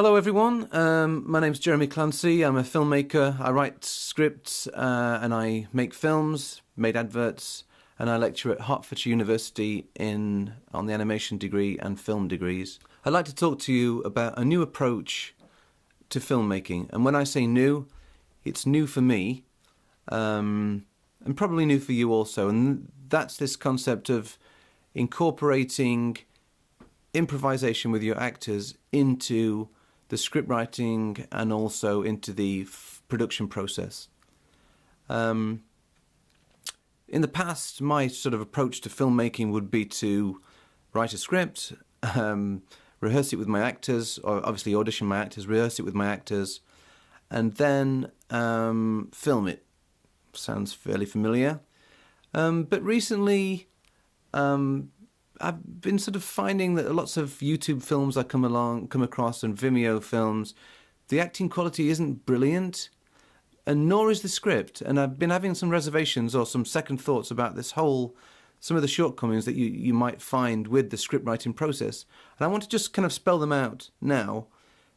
Hello everyone, my name's Jeremy Clancy. I'm a filmmaker. I write scripts and I make films, made adverts, and I lecture at Hertfordshire University on the animation degree and film degrees. I'd like to talk to you about a new approach to filmmaking, and when I say new, it's new for me, and probably new for you also, and that's this concept of incorporating improvisation with your actors into the script writing and also into the production process. In the past, my sort of approach to filmmaking would be to write a script, rehearse it with my actors, or obviously audition my actors, rehearse it with my actors, and then film it. Sounds fairly familiar. But recently, I've been sort of finding that lots of YouTube films I come across and Vimeo films, the acting quality isn't brilliant, and nor is the script. And I've been having some reservations or some second thoughts about some of the shortcomings that you might find with the script writing process. And I want to just kind of spell them out now,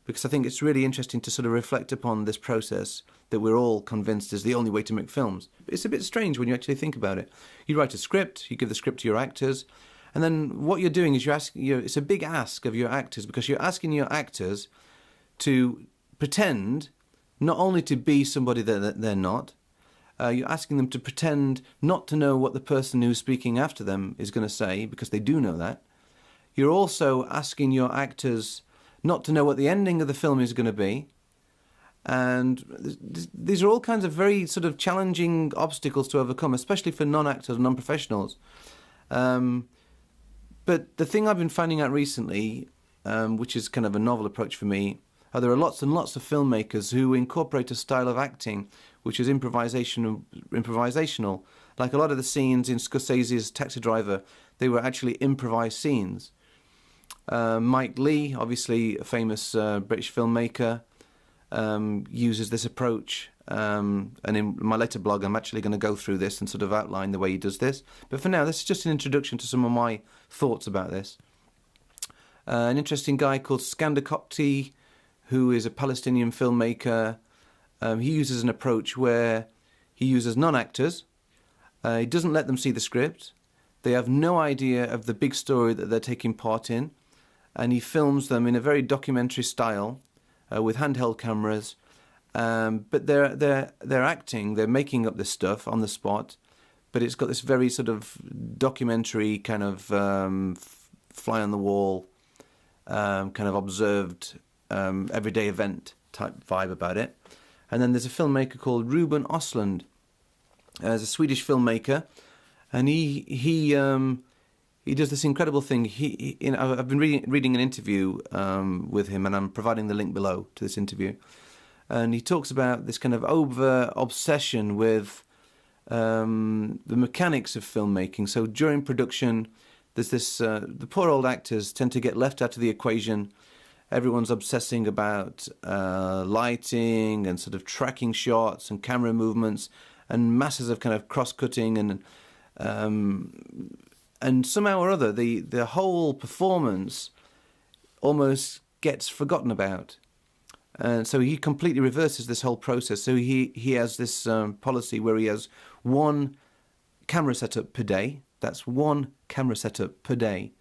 because I think it's really interesting to sort of reflect upon this process that we're all convinced is the only way to make films. It's a bit strange when you actually think about it. You write a script, you give the script to your actors, and then what you're doing is it's a big ask of your actors, because you're asking your actors to pretend not only to be somebody that they're not, you're asking them to pretend not to know what the person who's speaking after them is going to say, because they do know that. You're also asking your actors not to know what the ending of the film is going to be. And these are all kinds of very sort of challenging obstacles to overcome, especially for non-actors, non-professionals. But the thing I've been finding out recently, which is kind of a novel approach for me, there are lots and lots of filmmakers who incorporate a style of acting which is improvisational. Like a lot of the scenes in Scorsese's Taxi Driver, they were actually improvised scenes. Mike Leigh, obviously a famous British filmmaker, uses this approach. And in my later blog, I'm actually going to go through this and sort of outline the way he does this. But for now, this is just an introduction to some of my thoughts about this. An interesting guy called Skander Kopty, who is a Palestinian filmmaker, he uses an approach where he uses non-actors. He doesn't let them see the script. They have no idea of the big story that they're taking part in. And he films them in a very documentary style with handheld cameras. But they're acting, they're making up this stuff on the spot, but it's got this very sort of documentary kind of fly on the wall, kind of observed everyday event type vibe about it. And then there's a filmmaker called Ruben Östlund, as a Swedish filmmaker, and he does this incredible thing. I've been reading an interview with him, and I'm providing the link below to this interview. And he talks about this kind of over-obsession with the mechanics of filmmaking. So during production, there's this, the poor old actors tend to get left out of the equation. Everyone's obsessing about lighting and sort of tracking shots and camera movements and masses of kind of cross-cutting and somehow or other, the whole performance almost gets forgotten about. And so he completely reverses this whole process. So he has this policy where he has one camera setup per day. That's one camera setup per day.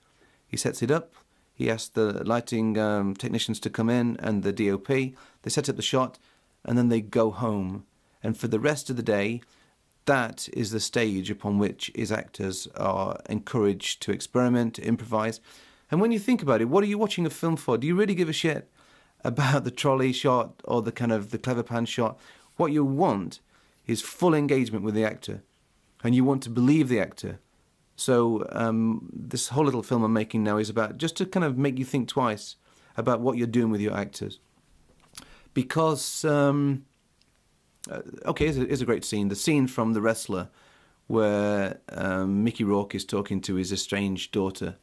He sets it up. He asks the lighting technicians to come in and the DOP. They set up the shot, and then they go home. And for the rest of the day, that is the stage upon which his actors are encouraged to experiment, to improvise. And when you think about it, what are you watching a film for? Do you really give a shit about the trolley shot or the kind of the clever pan shot? What you want is full engagement with the actor, and you want to believe the actor. So this whole little film I'm making now is about just to kind of make you think twice about what you're doing with your actors. Because, here's a great scene. The scene from The Wrestler where Mickey Rourke is talking to his estranged daughter.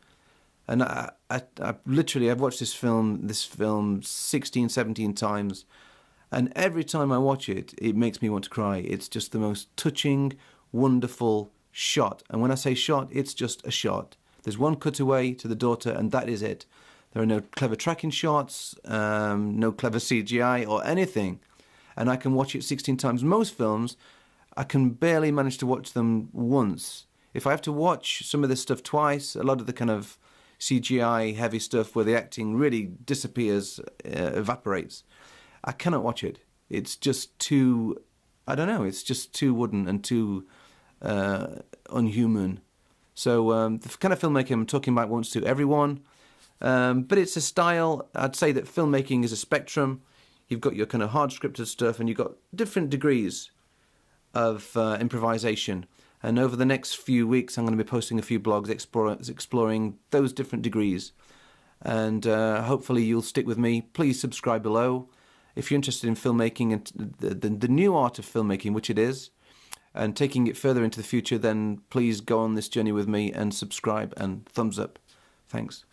And I've watched this film 16, 17 times. And every time I watch it, it makes me want to cry. It's just the most touching, wonderful shot. And when I say shot, it's just a shot. There's one cutaway to the daughter, and that is it. There are no clever tracking shots, no clever CGI or anything. And I can watch it 16 times. Most films, I can barely manage to watch them once. If I have to watch some of this stuff twice, a lot of the kind of CGI heavy stuff where the acting really disappears, evaporates, I cannot watch it. It's just too, I don't know, it's just too wooden and too unhuman. So the kind of filmmaking I'm talking about won't suit everyone, but it's a style. I'd say that filmmaking is a spectrum. You've got your kind of hard scripted stuff, and you've got different degrees of improvisation. And over the next few weeks, I'm going to be posting a few blogs exploring those different degrees. And hopefully you'll stick with me. Please subscribe below. If you're interested in filmmaking and the new art of filmmaking, which it is, and taking it further into the future, then please go on this journey with me and subscribe and thumbs up. Thanks.